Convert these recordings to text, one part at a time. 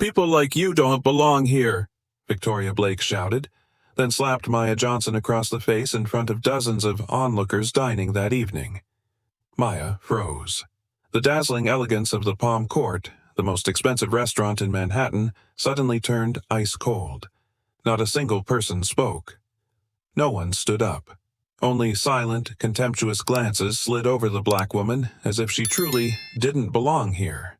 People like you don't belong here, Victoria Blake shouted, then slapped Maya Johnson across the face in front of dozens of onlookers dining that evening. Maya froze. The dazzling elegance of the Palm Court, the most expensive restaurant in Manhattan, suddenly turned ice cold. Not a single person spoke. No one stood up. Only silent, contemptuous glances slid over the black woman as if she truly didn't belong here.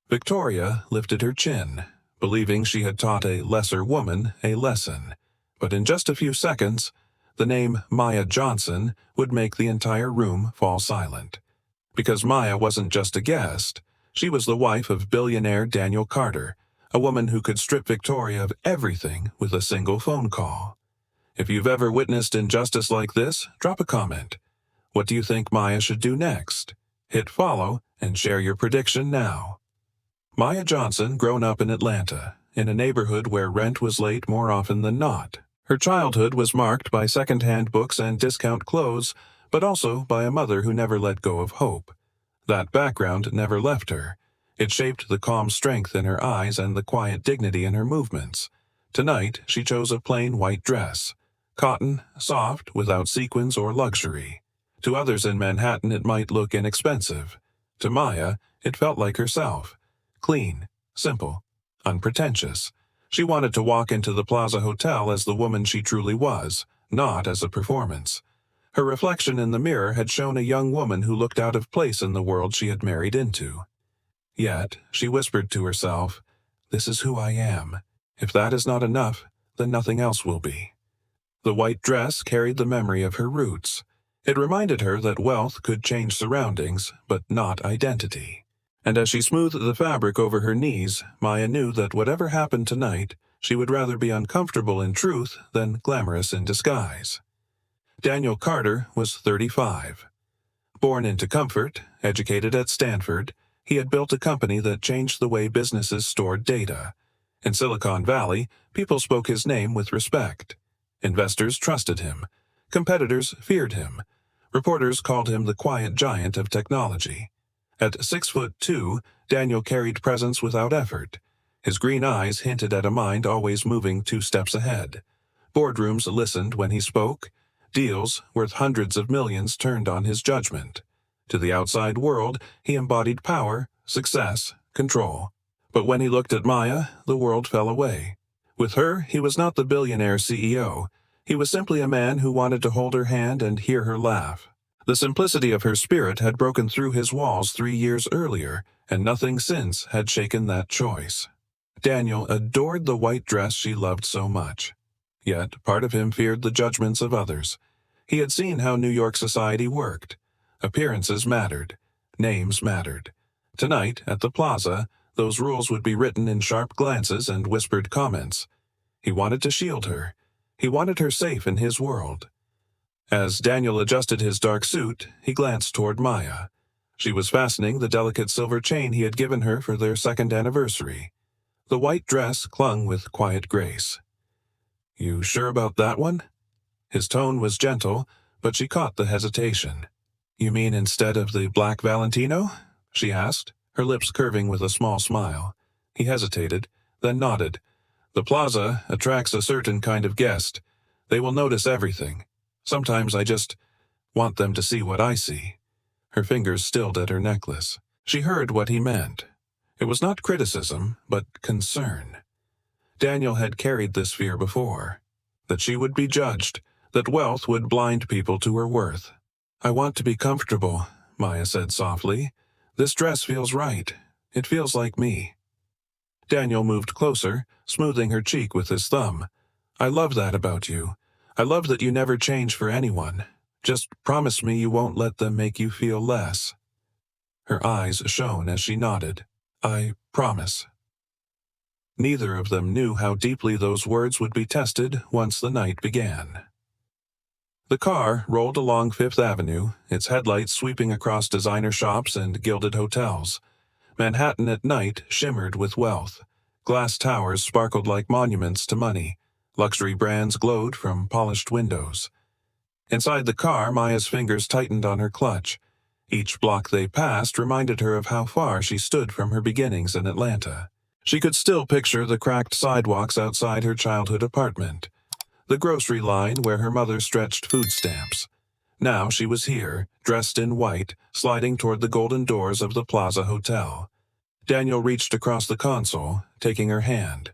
Victoria lifted her chin, believing she had taught a lesser woman a lesson. But in just a few seconds, the name Maya Johnson would make the entire room fall silent. Because Maya wasn't just a guest, she was the wife of billionaire Daniel Carter, a woman who could strip Victoria of everything with a single phone call. If you've ever witnessed injustice like this, drop a comment. What do you think Maya should do next? Hit follow and share your prediction now. Maya Johnson, grown up in Atlanta, in a neighborhood where rent was late more often than not. Her childhood was marked by second-hand books and discount clothes, but also by a mother who never let go of hope. That background never left her. It shaped the calm strength in her eyes and the quiet dignity in her movements. Tonight, she chose a plain white dress. Cotton, soft, without sequins or luxury. To others in Manhattan, it might look inexpensive. To Maya, it felt like herself. Clean, simple, unpretentious. She wanted to walk into the Plaza Hotel as the woman she truly was, not as a performance. Her reflection in the mirror had shown a young woman who looked out of place in the world she had married into. Yet, she whispered to herself, "This is who I am. If that is not enough, then nothing else will be." The white dress carried the memory of her roots. It reminded her that wealth could change surroundings, but not identity. And as she smoothed the fabric over her knees, Maya knew that whatever happened tonight, she would rather be uncomfortable in truth than glamorous in disguise. Daniel Carter was 35. Born into comfort, educated at Stanford, he had built a company that changed the way businesses stored data. In Silicon Valley, people spoke his name with respect. Investors trusted him. Competitors feared him. Reporters called him the quiet giant of technology. At 6'2", Daniel carried presence without effort. His green eyes hinted at a mind always moving 2 steps ahead. Boardrooms listened when he spoke. Deals worth hundreds of millions turned on his judgment. To the outside world, he embodied power, success, control. But when he looked at Maya, the world fell away. With her, he was not the billionaire CEO. He was simply a man who wanted to hold her hand and hear her laugh. The simplicity of her spirit had broken through his walls 3 years earlier, and nothing since had shaken that choice. Daniel adored the white dress she loved so much. Yet part of him feared the judgments of others. He had seen how New York society worked. Appearances mattered. Names mattered. Tonight, at the plaza, those rules would be written in sharp glances and whispered comments. He wanted to shield her. He wanted her safe in his world. As Daniel adjusted his dark suit, he glanced toward Maya. She was fastening the delicate silver chain he had given her for their 2nd anniversary. The white dress clung with quiet grace. "You sure about that one?" His tone was gentle, but she caught the hesitation. "You mean instead of the black Valentino?" she asked, her lips curving with a small smile. He hesitated, then nodded. "The plaza attracts a certain kind of guest. They will notice everything. Sometimes I just want them to see what I see." Her fingers stilled at her necklace. She heard what he meant. It was not criticism, but concern. Daniel had carried this fear before. That she would be judged, that wealth would blind people to her worth. "I want to be comfortable," Maya said softly. "This dress feels right. It feels like me." Daniel moved closer, smoothing her cheek with his thumb. "I love that about you. I love that you never change for anyone. Just promise me you won't let them make you feel less." Her eyes shone as she nodded. "I promise." Neither of them knew how deeply those words would be tested once the night began. The car rolled along Fifth Avenue, its headlights sweeping across designer shops and gilded hotels. Manhattan at night shimmered with wealth. Glass towers sparkled like monuments to money. Luxury brands glowed from polished windows. Inside the car, Maya's fingers tightened on her clutch. Each block they passed reminded her of how far she stood from her beginnings in Atlanta. She could still picture the cracked sidewalks outside her childhood apartment, the grocery line where her mother stretched food stamps. Now she was here, dressed in white, sliding toward the golden doors of the Plaza Hotel. Daniel reached across the console, taking her hand.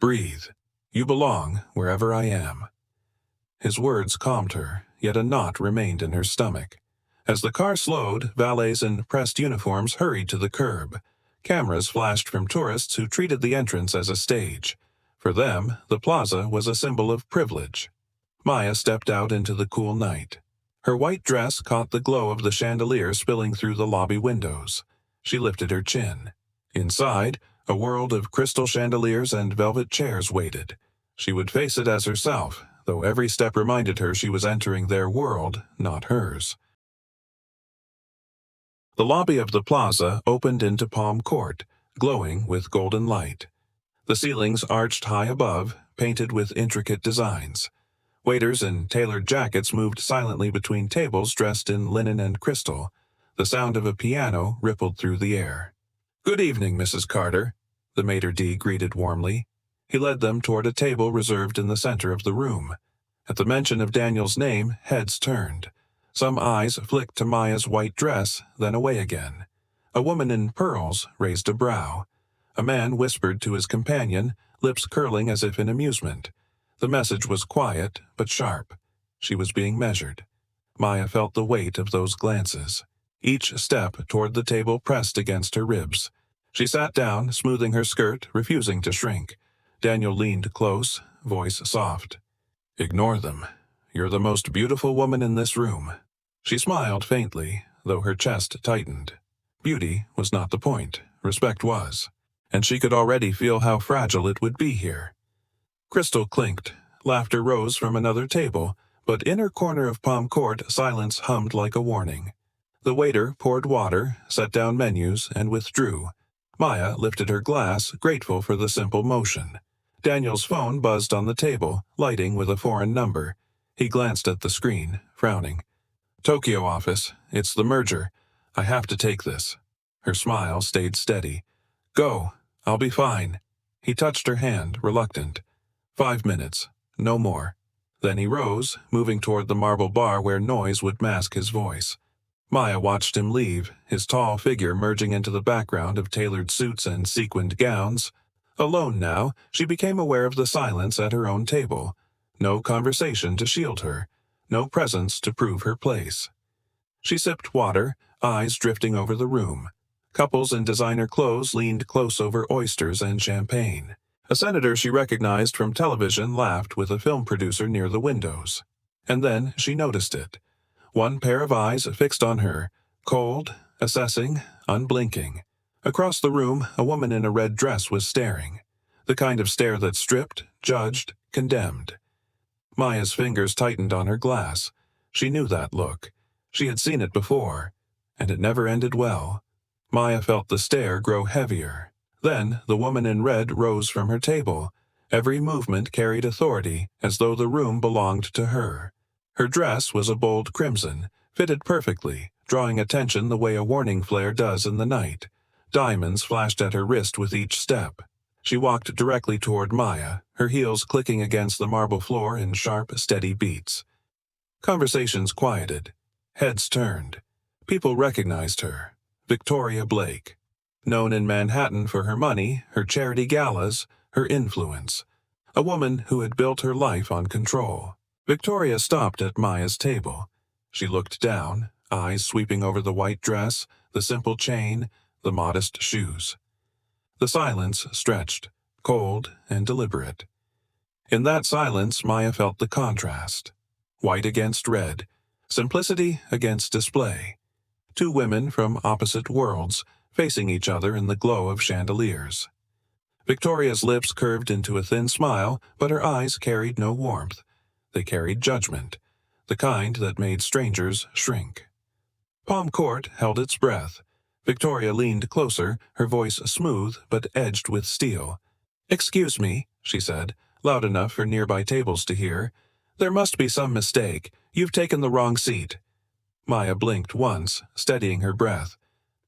"Breathe. You belong wherever I am." His words calmed her, yet a knot remained in her stomach. As the car slowed, valets in pressed uniforms hurried to the curb. Cameras flashed from tourists who treated the entrance as a stage. For them, the plaza was a symbol of privilege. Maya stepped out into the cool night. Her white dress caught the glow of the chandelier spilling through the lobby windows. She lifted her chin. Inside, a world of crystal chandeliers and velvet chairs waited. She would face it as herself, though every step reminded her she was entering their world, not hers. The lobby of the plaza opened into Palm Court, glowing with golden light. The ceilings arched high above, painted with intricate designs. Waiters in tailored jackets moved silently between tables dressed in linen and crystal. The sound of a piano rippled through the air. "Good evening, Mrs. Carter," the maitre d' greeted warmly. He led them toward a table reserved in the center of the room. At the mention of Daniel's name, heads turned. Some eyes flicked to Maya's white dress, then away again. A woman in pearls raised a brow. A man whispered to his companion, lips curling as if in amusement. The message was quiet, but sharp. She was being measured. Maya felt the weight of those glances. Each step toward the table pressed against her ribs. She sat down, smoothing her skirt, refusing to shrink. Daniel leaned close, voice soft. "Ignore them. You're the most beautiful woman in this room." She smiled faintly, though her chest tightened. Beauty was not the point. Respect was. And she could already feel how fragile it would be here. Crystal clinked. Laughter rose from another table, but in her corner of Palm Court, silence hummed like a warning. The waiter poured water, set down menus, and withdrew. Maya lifted her glass, grateful for the simple motion. Daniel's phone buzzed on the table, lighting with a foreign number. He glanced at the screen, frowning. "Tokyo office. It's the merger. I have to take this." Her smile stayed steady. "Go. I'll be fine." He touched her hand, reluctant. 5 minutes. No more. Then he rose, moving toward the marble bar where noise would mask his voice. Maya watched him leave, his tall figure merging into the background of tailored suits and sequined gowns. Alone now, she became aware of the silence at her own table. No conversation to shield her. No presence to prove her place. She sipped water, eyes drifting over the room. Couples in designer clothes leaned close over oysters and champagne. A senator she recognized from television laughed with a film producer near the windows. And then she noticed it. One pair of eyes fixed on her, cold, assessing, unblinking. Across the room, a woman in a red dress was staring. The kind of stare that stripped, judged, condemned. Maya's fingers tightened on her glass. She knew that look. She had seen it before, and it never ended well. Maya felt the stare grow heavier. Then the woman in red rose from her table. Every movement carried authority, as though the room belonged to her. Her dress was a bold crimson, fitted perfectly, drawing attention the way a warning flare does in the night. Diamonds flashed at her wrist with each step. She walked directly toward Maya, her heels clicking against the marble floor in sharp, steady beats. Conversations quieted. Heads turned. People recognized her. Victoria Blake. Known in Manhattan for her money, her charity galas, her influence. A woman who had built her life on control. Victoria stopped at Maya's table. She looked down, eyes sweeping over the white dress, the simple chain, the modest shoes. The silence stretched, cold and deliberate. In that silence, Maya felt the contrast. White against red, simplicity against display. Two women from opposite worlds, facing each other in the glow of chandeliers. Victoria's lips curved into a thin smile, but her eyes carried no warmth. They carried judgment, the kind that made strangers shrink. Palm Court held its breath. Victoria leaned closer, her voice smooth but edged with steel. "Excuse me," she said, loud enough for nearby tables to hear. "There must be some mistake. You've taken the wrong seat." Maya blinked once, steadying her breath.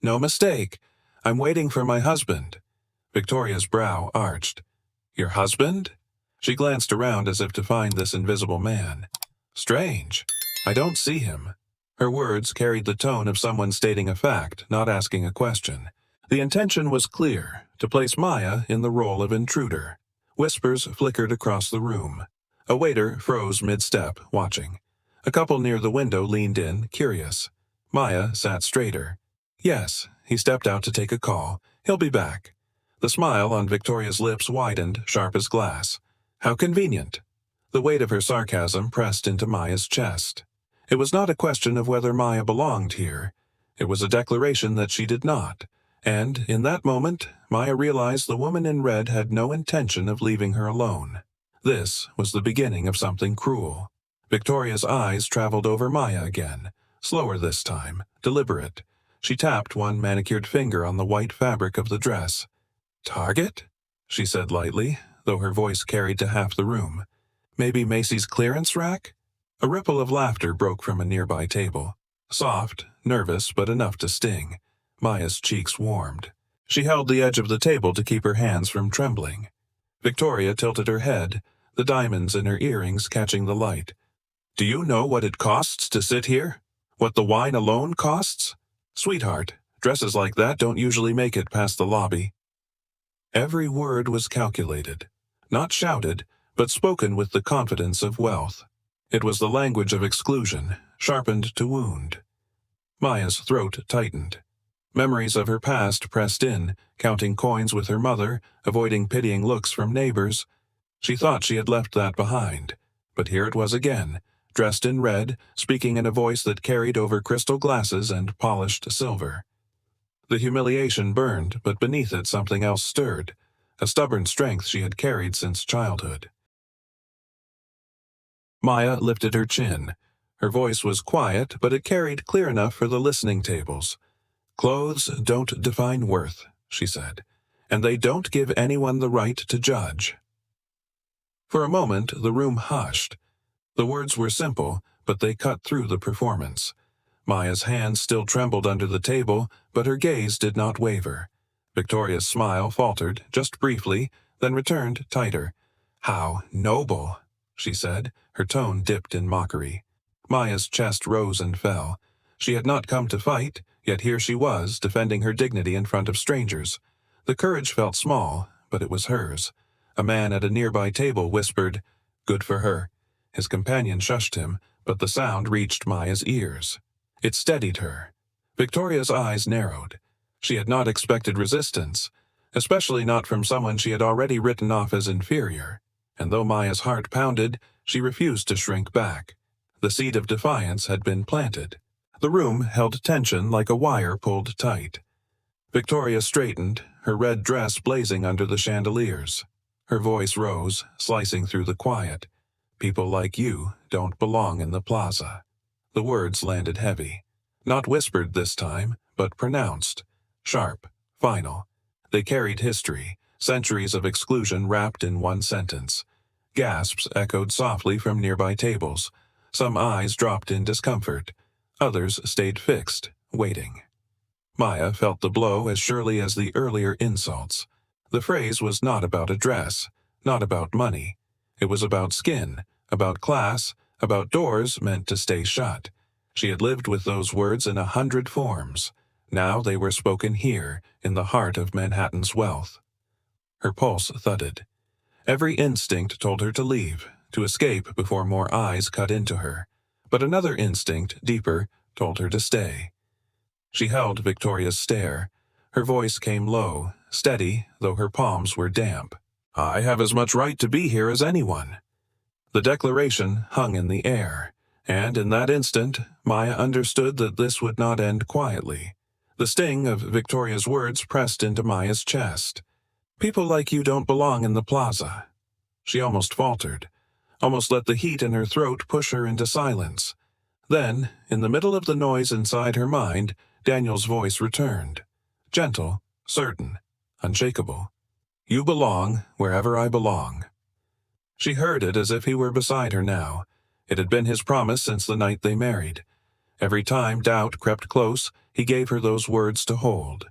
"No mistake. I'm waiting for my husband." Victoria's brow arched. Your husband? She glanced around as if to find this invisible man. Strange. I don't see him. Her words carried the tone of someone stating a fact, not asking a question. The intention was clear, to place Maya in the role of intruder. Whispers flickered across the room. A waiter froze mid-step, watching. A couple near the window leaned in, curious. Maya sat straighter. Yes, he stepped out to take a call. He'll be back. The smile on Victoria's lips widened, sharp as glass. How convenient. The weight of her sarcasm pressed into Maya's chest. It was not a question of whether Maya belonged here. It was a declaration that she did not. And, in that moment, Maya realized the woman in red had no intention of leaving her alone. This was the beginning of something cruel. Victoria's eyes traveled over Maya again, slower this time, deliberate. She tapped one manicured finger on the white fabric of the dress. Target? She said lightly, though her voice carried to half the room. Maybe Macy's clearance rack? A ripple of laughter broke from a nearby table. Soft, nervous, but enough to sting. Maya's cheeks warmed. She held the edge of the table to keep her hands from trembling. Victoria tilted her head, the diamonds in her earrings catching the light. Do you know what it costs to sit here? What the wine alone costs? Sweetheart, dresses like that don't usually make it past the lobby. Every word was calculated, not shouted, but spoken with the confidence of wealth. It was the language of exclusion, sharpened to wound. Maya's throat tightened. Memories of her past pressed in, counting coins with her mother, avoiding pitying looks from neighbors. She thought she had left that behind, but here it was again, dressed in red, speaking in a voice that carried over crystal glasses and polished silver. The humiliation burned, but beneath it something else stirred, a stubborn strength she had carried since childhood. Maya lifted her chin. Her voice was quiet, but it carried clear enough for the listening tables. Clothes don't define worth, she said, and they don't give anyone the right to judge. For a moment, the room hushed. The words were simple, but they cut through the performance. Maya's hands still trembled under the table, but her gaze did not waver. Victoria's smile faltered, just briefly, then returned tighter. How noble, she said, her tone dipped in mockery. Maya's chest rose and fell. She had not come to fight, yet here she was, defending her dignity in front of strangers. The courage felt small, but it was hers. A man at a nearby table whispered, "Good for her." His companion shushed him, but the sound reached Maya's ears. It steadied her. Victoria's eyes narrowed. She had not expected resistance, especially not from someone she had already written off as inferior. And though Maya's heart pounded, she refused to shrink back. The seed of defiance had been planted. The room held tension like a wire pulled tight. Victoria straightened, her red dress blazing under the chandeliers. Her voice rose, slicing through the quiet. People like you don't belong in the plaza. The words landed heavy. Not whispered this time, but pronounced. Sharp, final. They carried history, centuries of exclusion wrapped in one sentence. Gasps echoed softly from nearby tables. Some eyes dropped in discomfort. Others stayed fixed, waiting. Maya felt the blow as surely as the earlier insults. The phrase was not about a dress, not about money. It was about skin, about class, about doors meant to stay shut. She had lived with those words in 100 forms. Now they were spoken here, in the heart of Manhattan's wealth. Her pulse thudded. Every instinct told her to leave, to escape before more eyes cut into her. But another instinct, deeper, told her to stay. She held Victoria's stare. Her voice came low, steady, though her palms were damp. I have as much right to be here as anyone. The declaration hung in the air, and in that instant, Maya understood that this would not end quietly. The sting of Victoria's words pressed into Maya's chest. People like you don't belong in the plaza. She almost faltered, almost let the heat in her throat push her into silence. Then, in the middle of the noise inside her mind, Daniel's voice returned. Gentle, certain, unshakable. You belong wherever I belong. She heard it as if he were beside her now. It had been his promise since the night they married. Every time doubt crept close, he gave her those words to hold.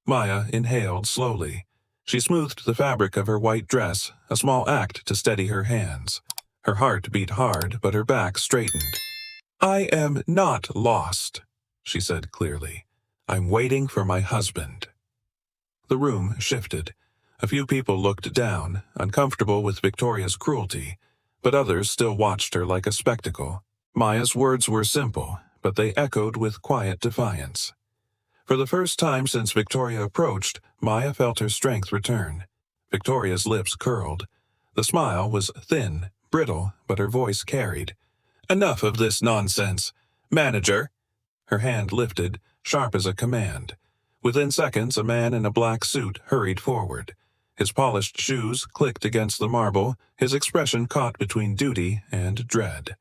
Maya inhaled slowly. She smoothed the fabric of her white dress, a small act to steady her hands. Her heart beat hard, but her back straightened. "I am not lost," she said clearly. "I'm waiting for my husband." The room shifted. A few people looked down, uncomfortable with Victoria's cruelty, but others still watched her like a spectacle. Maya's words were simple, but they echoed with quiet defiance. For the first time since Victoria approached, Maya felt her strength return. Victoria's lips curled. The smile was thin, brittle, but her voice carried. "Enough of this nonsense. Manager!" Her hand lifted, sharp as a command. Within seconds, a man in a black suit hurried forward. His polished shoes clicked against the marble, his expression caught between duty and dread.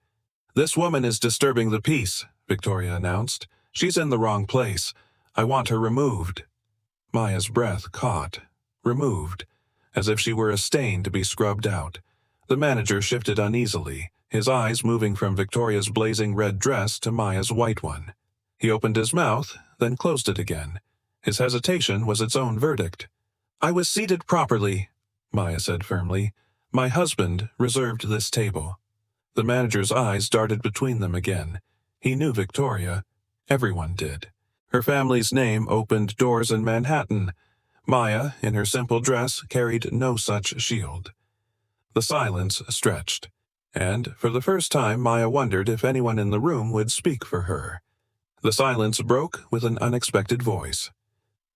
"This woman is disturbing the peace," Victoria announced. "She's in the wrong place. I want her removed." Maya's breath caught. Removed. As if she were a stain to be scrubbed out. The manager shifted uneasily, his eyes moving from Victoria's blazing red dress to Maya's white one. He opened his mouth, then closed it again. His hesitation was its own verdict. "I was seated properly," Maya said firmly. "My husband reserved this table." The manager's eyes darted between them again. He knew Victoria. Everyone did. Her family's name opened doors in Manhattan. Maya, in her simple dress, carried no such shield. The silence stretched, and for the first time Maya wondered if anyone in the room would speak for her. The silence broke with an unexpected voice.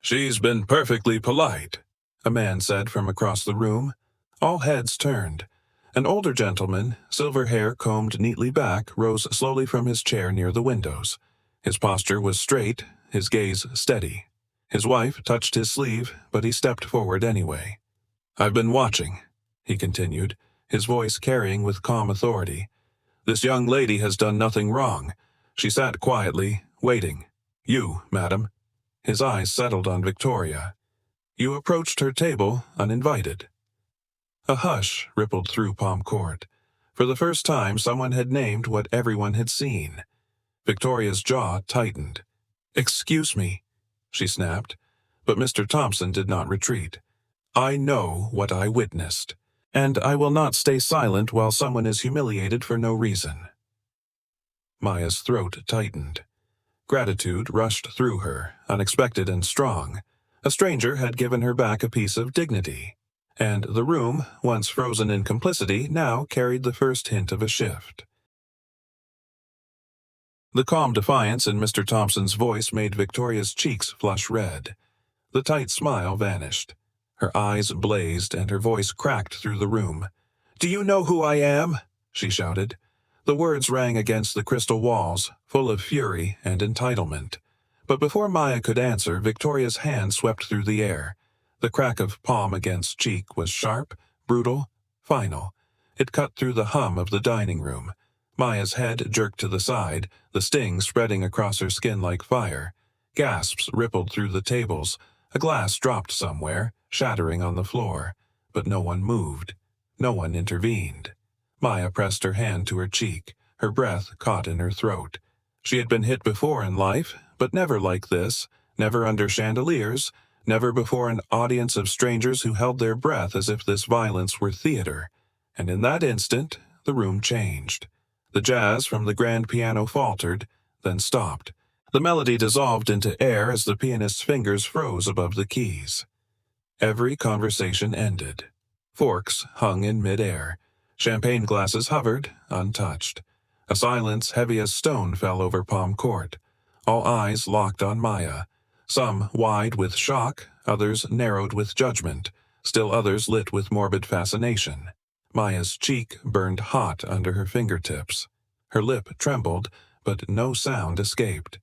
"She's been perfectly polite," a man said from across the room. All heads turned. An older gentleman, silver hair combed neatly back, rose slowly from his chair near the windows. His posture was straight, his gaze steady. His wife touched his sleeve, but he stepped forward anyway. "I've been watching," he continued, his voice carrying with calm authority. "This young lady has done nothing wrong. She sat quietly, waiting. You, madam." His eyes settled on Victoria. "You approached her table uninvited." A hush rippled through Palm Court. For the first time, someone had named what everyone had seen. Victoria's jaw tightened. "Excuse me," she snapped, but Mr. Thompson did not retreat. "I know what I witnessed, and I will not stay silent while someone is humiliated for no reason." Maya's throat tightened. Gratitude rushed through her, unexpected and strong. A stranger had given her back a piece of dignity, and the room, once frozen in complicity, now carried the first hint of a shift. The calm defiance in Mr. Thompson's voice made Victoria's cheeks flush red. The tight smile vanished. Her eyes blazed and her voice cracked through the room. "Do you know who I am?" she shouted. The words rang against the crystal walls, full of fury and entitlement. But before Maya could answer, Victoria's hand swept through the air. The crack of palm against cheek was sharp, brutal, final. It cut through the hum of the dining room. Maya's head jerked to the side, the sting spreading across her skin like fire. Gasps rippled through the tables. A glass dropped somewhere, shattering on the floor. But no one moved. No one intervened. Maya pressed her hand to her cheek, her breath caught in her throat. She had been hit before in life, but never like this, never under chandeliers, never before an audience of strangers who held their breath as if this violence were theater. And in that instant, the room changed. The jazz from the grand piano faltered, then stopped. The melody dissolved into air as the pianist's fingers froze above the keys. Every conversation ended. Forks hung in midair. Champagne glasses hovered, untouched. A silence heavy as stone fell over Palm Court. All eyes locked on Maya. Some wide with shock, others narrowed with judgment, still others lit with morbid fascination. Maya's cheek burned hot under her fingertips. Her lip trembled, but no sound escaped.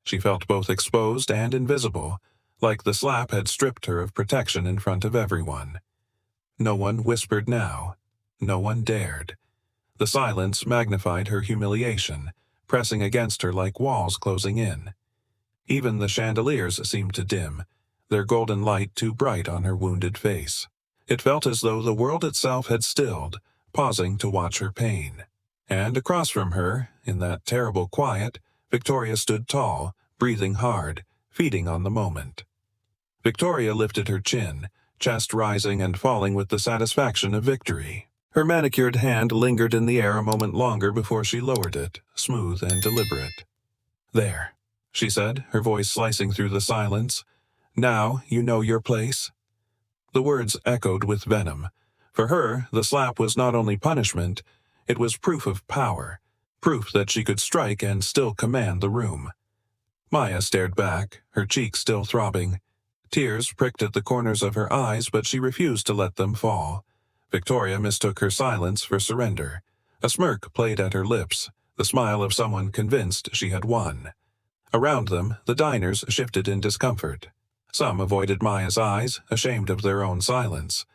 She felt both exposed and invisible, like the slap had stripped her of protection in front of everyone. No one whispered now. No one dared. The silence magnified her humiliation, pressing against her like walls closing in. Even the chandeliers seemed to dim, their golden light too bright on her wounded face. It felt as though the world itself had stilled, pausing to watch her pain. And across from her, in that terrible quiet, Victoria stood tall, breathing hard, feeding on the moment. Victoria lifted her chin, chest rising and falling with the satisfaction of victory. Her manicured hand lingered in the air a moment longer before she lowered it, smooth and deliberate. "There," she said, her voice slicing through the silence. "Now you know your place?" The words echoed with venom. For her, the slap was not only punishment, it was proof of power, proof that she could strike and still command the room. Maya stared back, her cheeks still throbbing. Tears pricked at the corners of her eyes, but she refused to let them fall. Victoria mistook her silence for surrender. A smirk played at her lips, the smile of someone convinced she had won. Around them, the diners shifted in discomfort. Some avoided Maya's eyes, ashamed of their own silence.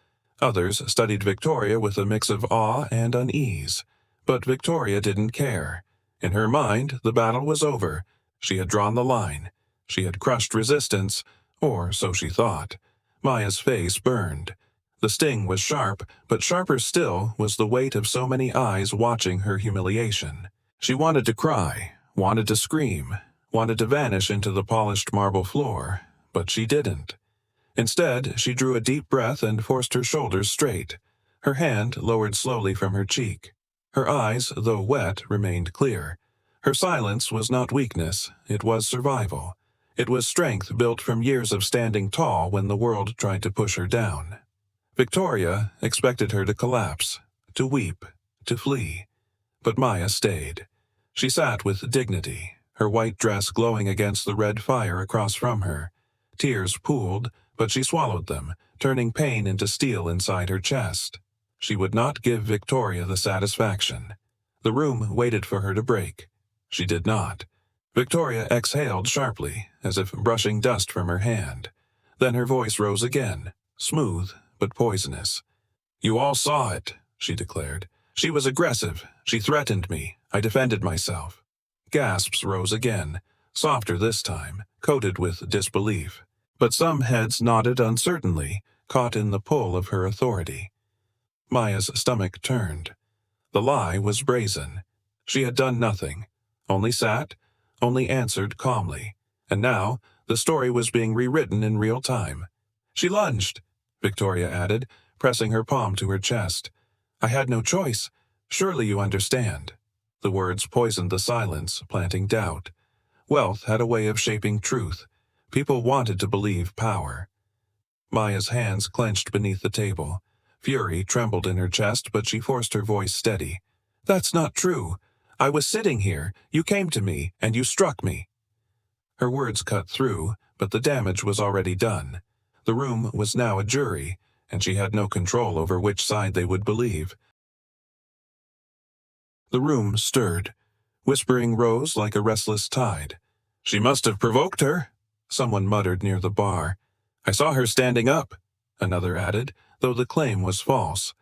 Others studied Victoria with a mix of awe and unease. But Victoria didn't care. In her mind, the battle was over. She had drawn the line. She had crushed resistance, or so she thought. Maya's face burned. The sting was sharp, but sharper still was the weight of so many eyes watching her humiliation. She wanted to cry, wanted to scream, wanted to vanish into the polished marble floor, but she didn't. Instead, she drew a deep breath and forced her shoulders straight. Her hand lowered slowly from her cheek. Her eyes, though wet, remained clear. Her silence was not weakness, it was survival. It was strength built from years of standing tall when the world tried to push her down. Victoria expected her to collapse, to weep, to flee. But Maya stayed. She sat with dignity, her white dress glowing against the red fire across from her. Tears pooled, but she swallowed them, turning pain into steel inside her chest. She would not give Victoria the satisfaction. The room waited for her to break. She did not. Victoria exhaled sharply, as if brushing dust from her hand. Then her voice rose again, smooth but poisonous. "You all saw it," she declared. "She was aggressive. She threatened me. I defended myself." Gasps rose again, softer this time, coated with disbelief. But some heads nodded uncertainly, caught in the pull of her authority. Maya's stomach turned. The lie was brazen. She had done nothing, only sat, only answered calmly. And now, the story was being rewritten in real time. "She lunged," Victoria added, pressing her palm to her chest. "I had no choice. Surely you understand." The words poisoned the silence, planting doubt. Wealth had a way of shaping truth. People wanted to believe power. Maya's hands clenched beneath the table. Fury trembled in her chest, but she forced her voice steady. "That's not true. I was sitting here, you came to me, and you struck me." Her words cut through, but the damage was already done. The room was now a jury, and she had no control over which side they would believe. The room stirred. Whispering rose like a restless tide. "She must have provoked her," someone muttered near the bar. "I saw her standing up," another added, though the claim was false.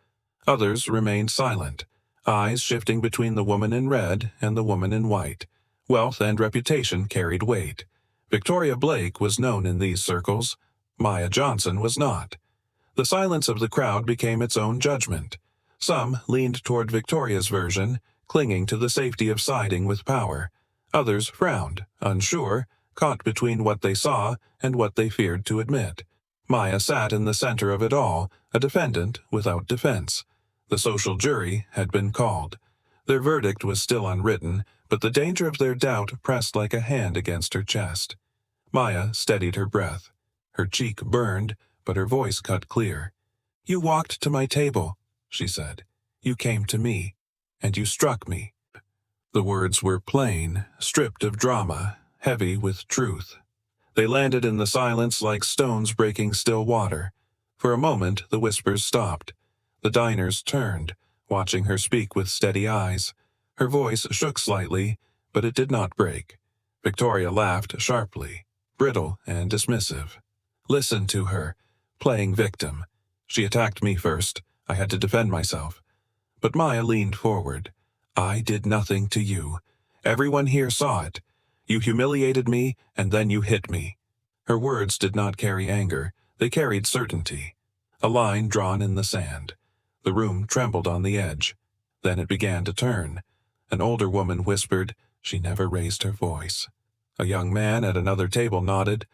Others remained silent, eyes shifting between the woman in red and the woman in white. Wealth and reputation carried weight. Victoria Blake was known in these circles. Maya Johnson was not. The silence of the crowd became its own judgment. Some leaned toward Victoria's version, clinging to the safety of siding with power. Others frowned, unsure, caught between what they saw and what they feared to admit. Maya sat in the center of it all, a defendant without defense. The social jury had been called. Their verdict was still unwritten, but the danger of their doubt pressed like a hand against her chest. Maya steadied her breath. Her cheek burned, but her voice cut clear. "You walked to my table," she said. "You came to me, and you struck me." The words were plain, stripped of drama, heavy with truth. They landed in the silence like stones breaking still water. For a moment, the whispers stopped. The diners turned, watching her speak with steady eyes. Her voice shook slightly, but it did not break. Victoria laughed sharply, brittle and dismissive. Listen to her, playing victim. She attacked me first. I had to defend myself. But Maya leaned forward. "I did nothing to you. Everyone here saw it. You humiliated me, and then you hit me." Her words did not carry anger. They carried certainty. A line drawn in the sand. The room trembled on the edge. Then it began to turn. An older woman whispered. She never raised her voice. A young man at another table nodded.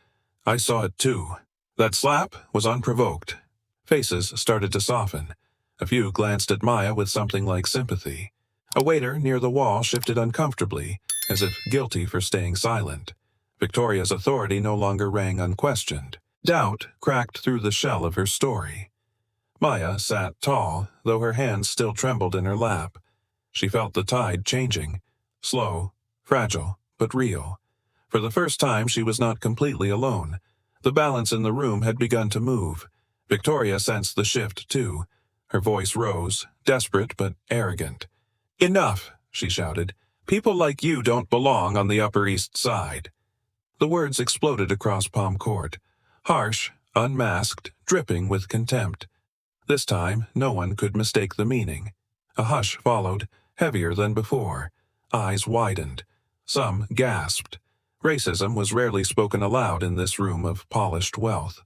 "I saw it too. That slap was unprovoked. Faces started to soften. A few glanced at Maya with something like sympathy. A waiter near the wall shifted uncomfortably, as if guilty for staying silent. Victoria's authority no longer rang unquestioned. Doubt cracked through the shell of her story. Maya sat tall, though her hands still trembled in her lap. She felt the tide changing. Slow, fragile, but real. For the first time she was not completely alone. The balance in the room had begun to move. Victoria sensed the shift, too. Her voice rose, desperate but arrogant. "Enough," she shouted. "People like you don't belong on the Upper East Side." The words exploded across Palm Court. Harsh, unmasked, dripping with contempt. This time, no one could mistake the meaning. A hush followed, heavier than before. Eyes widened. Some gasped. Racism was rarely spoken aloud in this room of polished wealth.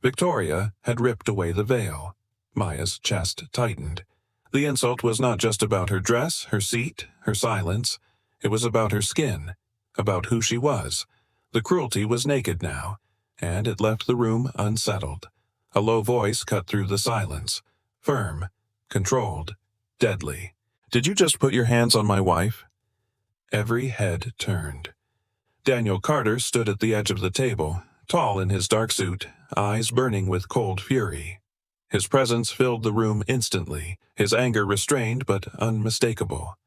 Victoria had ripped away the veil. Maya's chest tightened. The insult was not just about her dress, her seat, her silence. It was about her skin, about who she was. The cruelty was naked now, and it left the room unsettled. A low voice cut through the silence. Firm, controlled, deadly. "Did you just put your hands on my wife?" Every head turned. Daniel Carter stood at the edge of the table, tall in his dark suit, eyes burning with cold fury. His presence filled the room instantly, his anger restrained but unmistakable.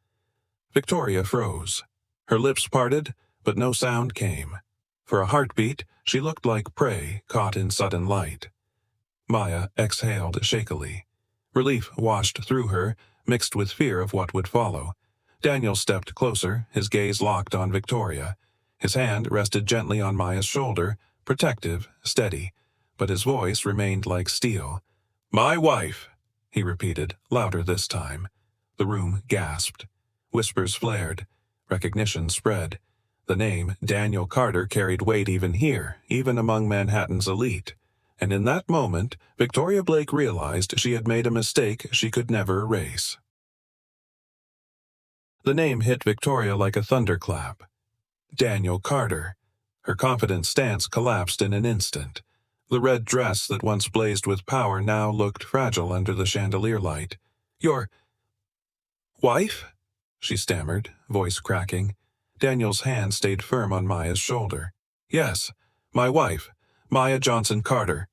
Victoria froze. Her lips parted, but no sound came. For a heartbeat, she looked like prey caught in sudden light. Maya exhaled shakily. Relief washed through her, mixed with fear of what would follow. Daniel stepped closer, his gaze locked on Victoria. His hand rested gently on Maya's shoulder, protective, steady, but his voice remained like steel. "My wife," he repeated, louder this time. The room gasped. Whispers flared. Recognition spread. The name Daniel Carter carried weight even here, even among Manhattan's elite. And in that moment, Victoria Blake realized she had made a mistake she could never erase. The name hit Victoria like a thunderclap. Daniel Carter. Her confident stance collapsed in an instant. The red dress that once blazed with power now looked fragile under the chandelier light. "Your wife?" she stammered, voice cracking. Daniel's hand stayed firm on Maya's shoulder. "Yes, my wife, Maya Johnson Carter."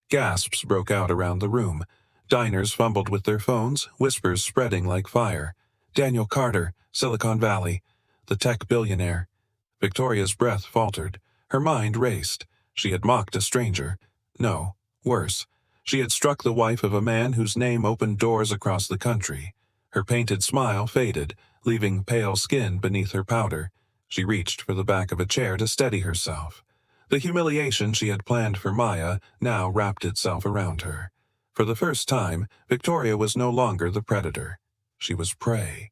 Gasps broke out around the room. Diners fumbled with their phones, whispers spreading like fire. "Daniel Carter, Silicon Valley, the tech billionaire." Victoria's breath faltered. Her mind raced. She had mocked a stranger. No, worse. She had struck the wife of a man whose name opened doors across the country. Her painted smile faded, leaving pale skin beneath her powder. She reached for the back of a chair to steady herself. The humiliation she had planned for Maya now wrapped itself around her. For the first time, Victoria was no longer the predator. She was prey.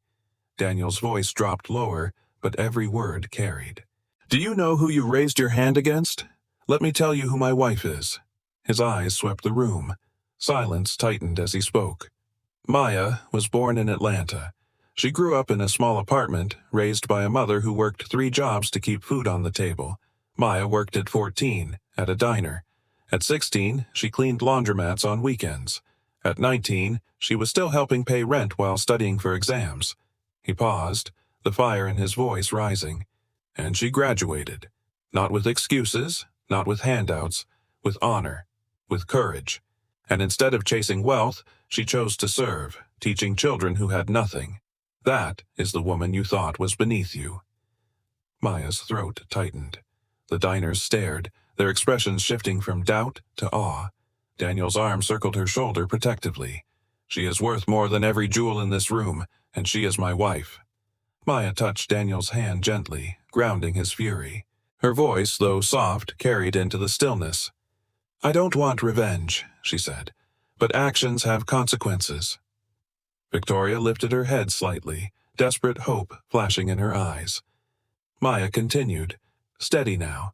Daniel's voice dropped lower, but every word carried. "Do you know who you raised your hand against? Let me tell you who my wife is." His eyes swept the room. Silence tightened as he spoke. Maya was born in Atlanta. She grew up in a small apartment, raised by a mother who worked 3 jobs to keep food on the table. Maya worked at 14, at a diner. At 16, she cleaned laundromats on weekends. At 19, she was still helping pay rent while studying for exams. He paused, the fire in his voice rising. And she graduated. Not with excuses, not with handouts, with honor, with courage. And instead of chasing wealth, she chose to serve, teaching children who had nothing. That is the woman you thought was beneath you. Maya's throat tightened. The diners stared, their expressions shifting from doubt to awe. Daniel's arm circled her shoulder protectively. "She is worth more than every jewel in this room, and she is my wife." Maya touched Daniel's hand gently, grounding his fury. Her voice, though soft, carried into the stillness. "I don't want revenge," she said, "but actions have consequences." Victoria lifted her head slightly, desperate hope flashing in her eyes. Maya continued, steady now.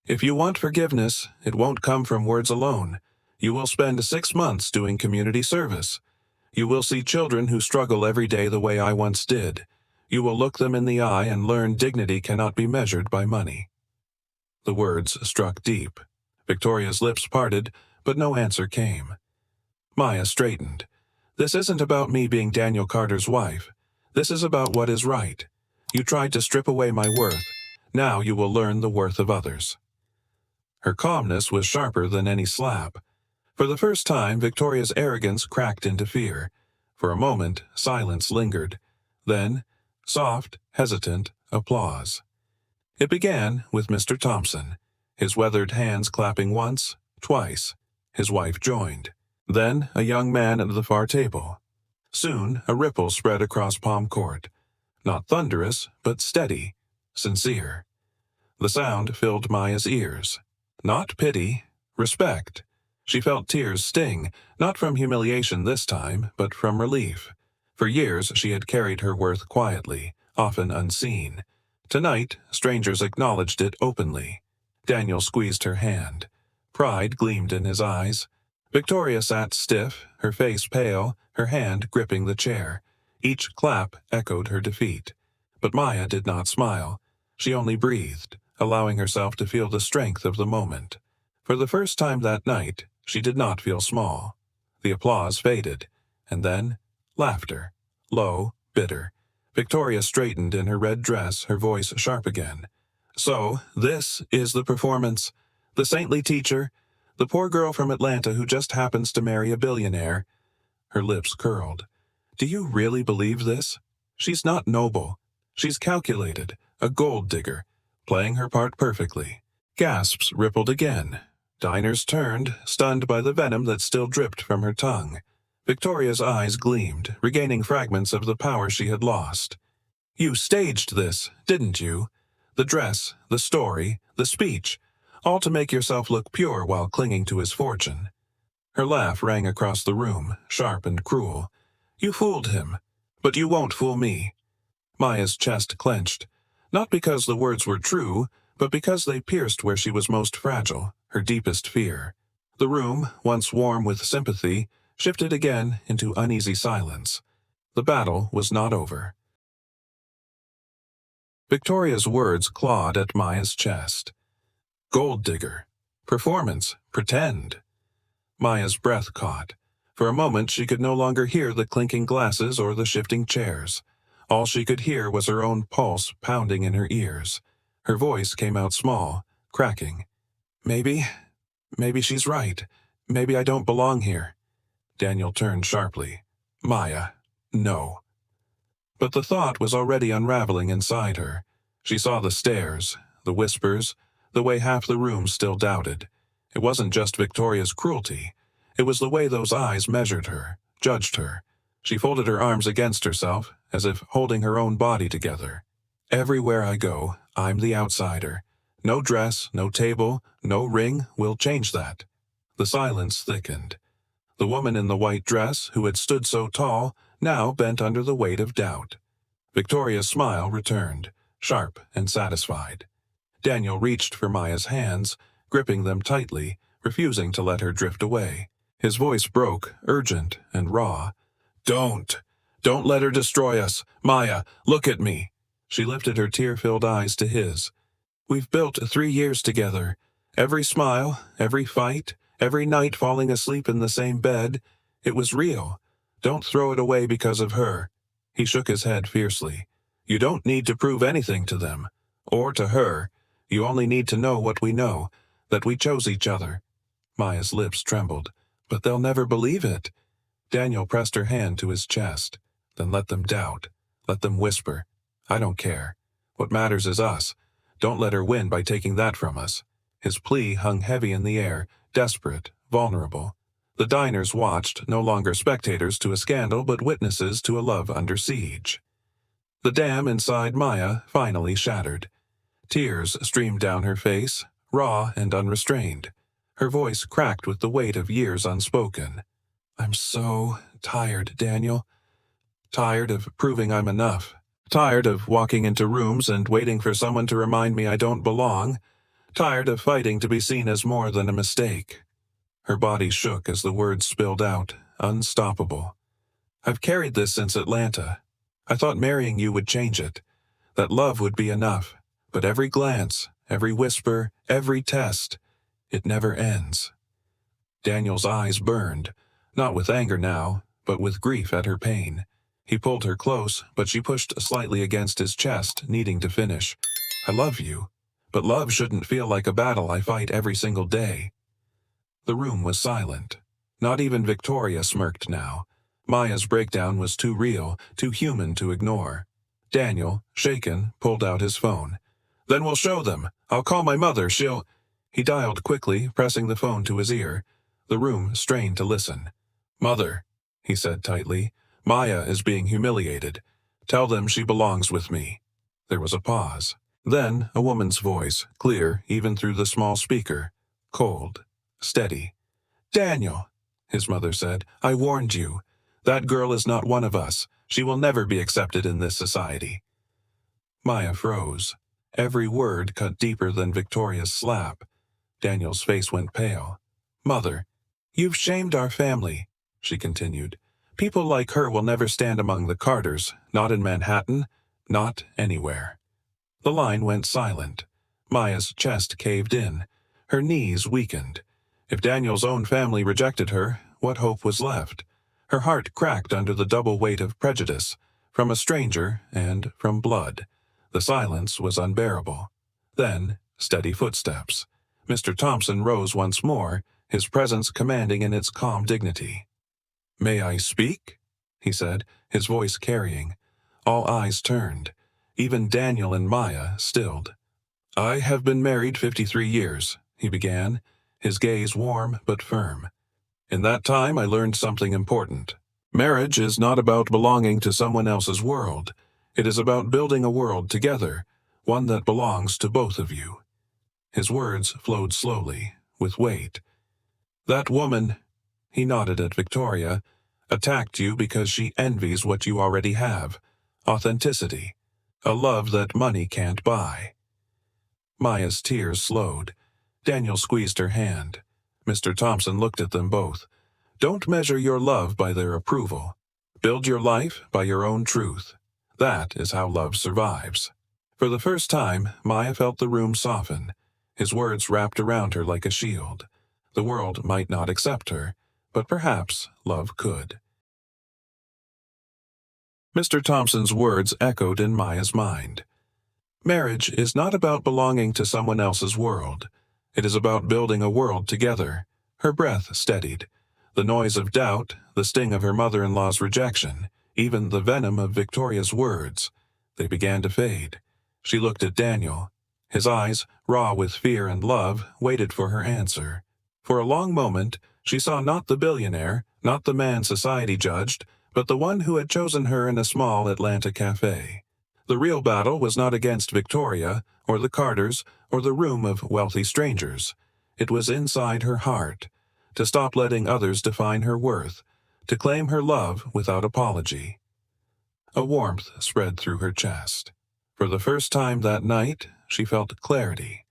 "If you want forgiveness, it won't come from words alone. You will spend 6 months doing community service. You will see children who struggle every day the way I once did. You will look them in the eye and learn dignity cannot be measured by money." The words struck deep. Victoria's lips parted, but no answer came. Maya straightened. This isn't about me being Daniel Carter's wife. This is about what is right. You tried to strip away my worth. Now you will learn the worth of others. Her calmness was sharper than any slap. For the first time, Victoria's arrogance cracked into fear. For a moment, silence lingered. Then, soft, hesitant applause. It began with Mr. Thompson, his weathered hands clapping once, twice. His wife joined. Then a young man at the far table. Soon a ripple spread across Palm Court. Not thunderous, but steady, sincere. The sound filled Maya's ears. Not pity, respect. She felt tears sting, not from humiliation this time, but from relief. For years she had carried her worth quietly, often unseen. Tonight, strangers acknowledged it openly. Daniel squeezed her hand. Pride gleamed in his eyes. Victoria sat stiff, her face pale, her hand gripping the chair. Each clap echoed her defeat. But Maya did not smile. She only breathed, allowing herself to feel the strength of the moment. For the first time that night, she did not feel small. The applause faded, and then laughter, low, bitter. Victoria straightened in her red dress, her voice sharp again. So, this is the performance. The saintly teacher, the poor girl from Atlanta who just happens to marry a billionaire. Her lips curled. Do you really believe this? She's not noble. She's calculated, a gold digger, playing her part perfectly. Gasps rippled again. Diners turned, stunned by the venom that still dripped from her tongue. Victoria's eyes gleamed, regaining fragments of the power she had lost. You staged this, didn't you? The dress, the story, the speech, all to make yourself look pure while clinging to his fortune. Her laugh rang across the room, sharp and cruel. You fooled him, but you won't fool me. Maya's chest clenched, not because the words were true, but because they pierced where she was most fragile, her deepest fear. The room, once warm with sympathy, shifted again into uneasy silence. The battle was not over. Victoria's words clawed at Maya's chest. Gold digger. Performance. Pretend. Maya's breath caught. For a moment she could no longer hear the clinking glasses or the shifting chairs. All she could hear was her own pulse pounding in her ears. Her voice came out small, cracking. Maybe she's right. Maybe I don't belong here. Daniel turned sharply. Maya, no. But the thought was already unraveling inside her. She saw the stares, the whispers, the way half the room still doubted. It wasn't just Victoria's cruelty. It was the way those eyes measured her, judged her. She folded her arms against herself, as if holding her own body together. Everywhere I go, I'm the outsider. No dress, no table, no ring will change that. The silence thickened. The woman in the white dress, who had stood so tall, now bent under the weight of doubt. Victoria's smile returned, sharp and satisfied. Daniel reached for Maya's hands, gripping them tightly, refusing to let her drift away. His voice broke, urgent and raw. Don't let her destroy us. Maya, look at me. She lifted her tear-filled eyes to his. We've built 3 years together. Every smile, every fight, every night falling asleep in the same bed. It was real. Don't throw it away because of her. He shook his head fiercely. You don't need to prove anything to them. Or to her. You only need to know what we know, that we chose each other. Maya's lips trembled. But they'll never believe it. Daniel pressed her hand to his chest. Then let them doubt. Let them whisper. I don't care. What matters is us. Don't let her win by taking that from us. His plea hung heavy in the air, desperate, vulnerable. The diners watched, no longer spectators to a scandal, but witnesses to a love under siege. The dam inside Maya finally shattered. Tears streamed down her face, raw and unrestrained. Her voice cracked with the weight of years unspoken. I'm so tired, Daniel. Tired of proving I'm enough. Tired of walking into rooms and waiting for someone to remind me I don't belong. Tired of fighting to be seen as more than a mistake. Her body shook as the words spilled out, unstoppable. I've carried this since Atlanta. I thought marrying you would change it. That love would be enough. But every glance, every whisper, every test, it never ends. Daniel's eyes burned. Not with anger now, but with grief at her pain. He pulled her close, but she pushed slightly against his chest, needing to finish. I love you, but love shouldn't feel like a battle I fight every single day. The room was silent. Not even Victoria smirked now. Maya's breakdown was too real, too human to ignore. Daniel, shaken, pulled out his phone. Then we'll show them. I'll call my mother, she'll... He dialed quickly, pressing the phone to his ear. The room strained to listen. Mother, he said tightly, Maya is being humiliated. Tell them she belongs with me. There was a pause. Then a woman's voice, clear even through the small speaker. Cold. Steady. Daniel, his mother said, I warned you. That girl is not one of us. She will never be accepted in this society. Maya froze. Every word cut deeper than Victoria's slap. Daniel's face went pale. Mother, you've shamed our family, she continued. People like her will never stand among the Carters, not in Manhattan, not anywhere. The line went silent. Maya's chest caved in. Her knees weakened. If Daniel's own family rejected her, what hope was left? Her heart cracked under the double weight of prejudice, from a stranger and from blood. The silence was unbearable. Then, steady footsteps. Mr. Thompson rose once more, his presence commanding in its calm dignity. May I speak? He said, his voice carrying. All eyes turned. Even Daniel and Maya stilled. I have been married 53 years, he began, his gaze warm but firm. In that time I learned something important. Marriage is not about belonging to someone else's world. It is about building a world together, one that belongs to both of you. His words flowed slowly, with weight. That woman, he nodded at Victoria, attacked you because she envies what you already have. Authenticity. A love that money can't buy. Maya's tears slowed. Daniel squeezed her hand. Mr. Thompson looked at them both. Don't measure your love by their approval. Build your life by your own truth. That is how love survives. For the first time, Maya felt the room soften. His words wrapped around her like a shield. The world might not accept her, but perhaps love could. Mr. Thompson's words echoed in Maya's mind. Marriage is not about belonging to someone else's world. It is about building a world together. Her breath steadied. The noise of doubt, the sting of her mother-in-law's rejection, even the venom of Victoria's words, they began to fade. She looked at Daniel. His eyes, raw with fear and love, waited for her answer. For a long moment, she saw not the billionaire, not the man society judged, but the one who had chosen her in a small Atlanta cafe. The real battle was not against Victoria, or the Carters, or the room of wealthy strangers. It was inside her heart, to stop letting others define her worth, to claim her love without apology. A warmth spread through her chest. For the first time that night, she felt clarity.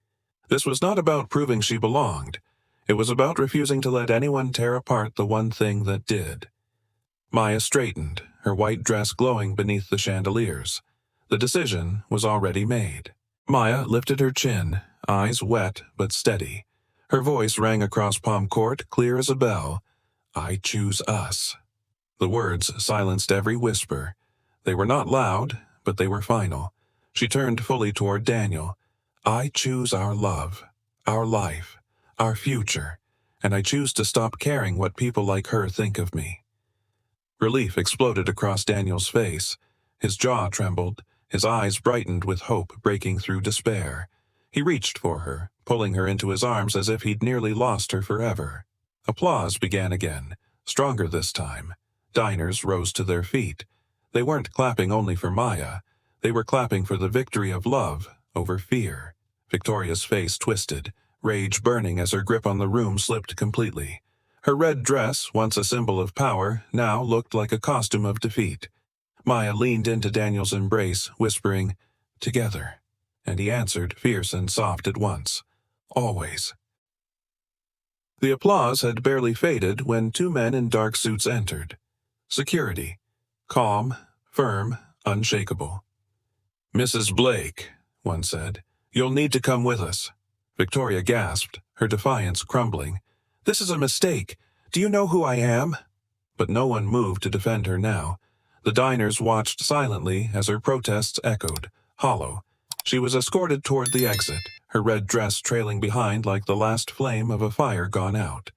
This was not about proving she belonged. It was about refusing to let anyone tear apart the one thing that did. Maya straightened, her white dress glowing beneath the chandeliers. The decision was already made. Maya lifted her chin, eyes wet but steady. Her voice rang across Palm Court, clear as a bell. I choose us. The words silenced every whisper. They were not loud, but they were final. She turned fully toward Daniel. I choose our love, our life, our future, and I choose to stop caring what people like her think of me. Relief exploded across Daniel's face. His jaw trembled, his eyes brightened with hope breaking through despair. He reached for her, pulling her into his arms as if he'd nearly lost her forever. Applause began again, stronger this time. Diners rose to their feet. They weren't clapping only for Maya. They were clapping for the victory of love over fear. Victoria's face twisted, rage burning as her grip on the room slipped completely. Her red dress, once a symbol of power, now looked like a costume of defeat. Maya leaned into Daniel's embrace, whispering, "Together." And he answered, fierce and soft at once, "Always." The applause had barely faded when two men in dark suits entered. Security. Calm, firm, unshakable. "Mrs. Blake," one said, "you'll need to come with us." Victoria gasped, her defiance crumbling. "This is a mistake. Do you know who I am?" But no one moved to defend her now. The diners watched silently as her protests echoed, hollow. She was escorted toward the exit, her red dress trailing behind like the last flame of a fire gone out.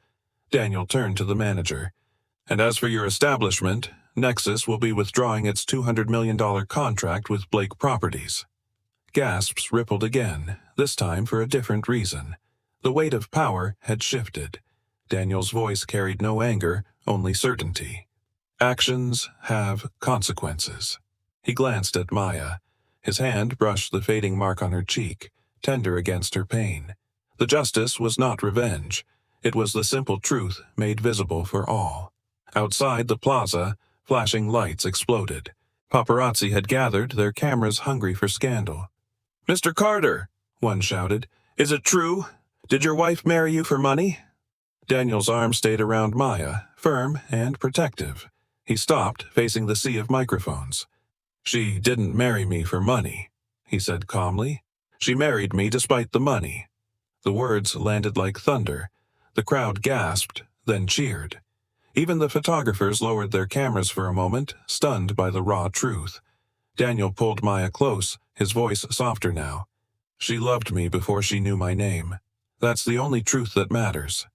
Daniel turned to the manager. "And as for your establishment, Nexus will be withdrawing its $200 million contract with Blake Properties." Gasps rippled again, this time for a different reason. The weight of power had shifted. Daniel's voice carried no anger, only certainty. Actions have consequences. He glanced at Maya. His hand brushed the fading mark on her cheek, tender against her pain. The justice was not revenge. It was the simple truth made visible for all. Outside the plaza, flashing lights exploded. Paparazzi had gathered, their cameras hungry for scandal. "Mr. Carter," one shouted, "is it true? Did your wife marry you for money?" Daniel's arm stayed around Maya, firm and protective. He stopped, facing the sea of microphones. "She didn't marry me for money," he said calmly. "She married me despite the money." The words landed like thunder. The crowd gasped, then cheered. Even the photographers lowered their cameras for a moment, stunned by the raw truth. Daniel pulled Maya close, his voice softer now. "She loved me before she knew my name. That's the only truth that matters."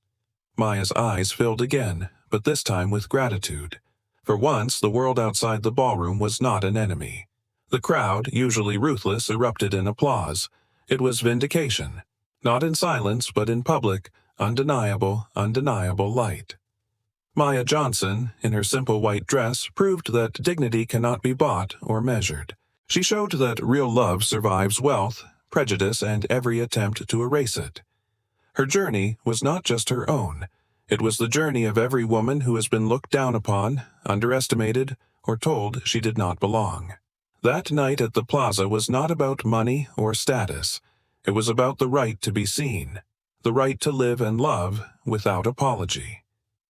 Maya's eyes filled again, but this time with gratitude. For once, the world outside the ballroom was not an enemy. The crowd, usually ruthless, erupted in applause. It was vindication. Not in silence, but in public, undeniable light. Maya Johnson, in her simple white dress, proved that dignity cannot be bought or measured. She showed that real love survives wealth, prejudice, and every attempt to erase it. Her journey was not just her own. It was the journey of every woman who has been looked down upon, underestimated, or told she did not belong. That night at the plaza was not about money or status. It was about the right to be seen, the right to live and love without apology.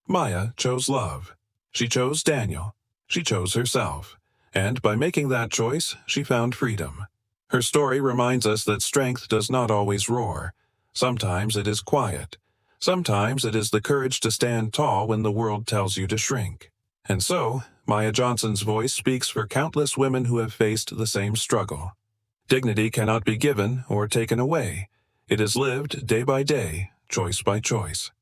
Maya chose love. She chose Daniel. She chose herself. And by making that choice, she found freedom. Her story reminds us that strength does not always roar. Sometimes it is quiet. Sometimes it is the courage to stand tall when the world tells you to shrink. And so, Maya Johnson's voice speaks for countless women who have faced the same struggle. Dignity cannot be given or taken away. It is lived day by day, choice by choice.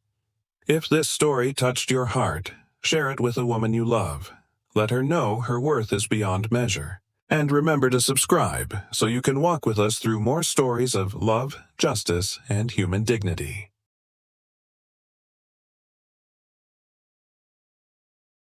If this story touched your heart, share it with a woman you love. Let her know her worth is beyond measure. And remember to subscribe so you can walk with us through more stories of love, justice, and human dignity.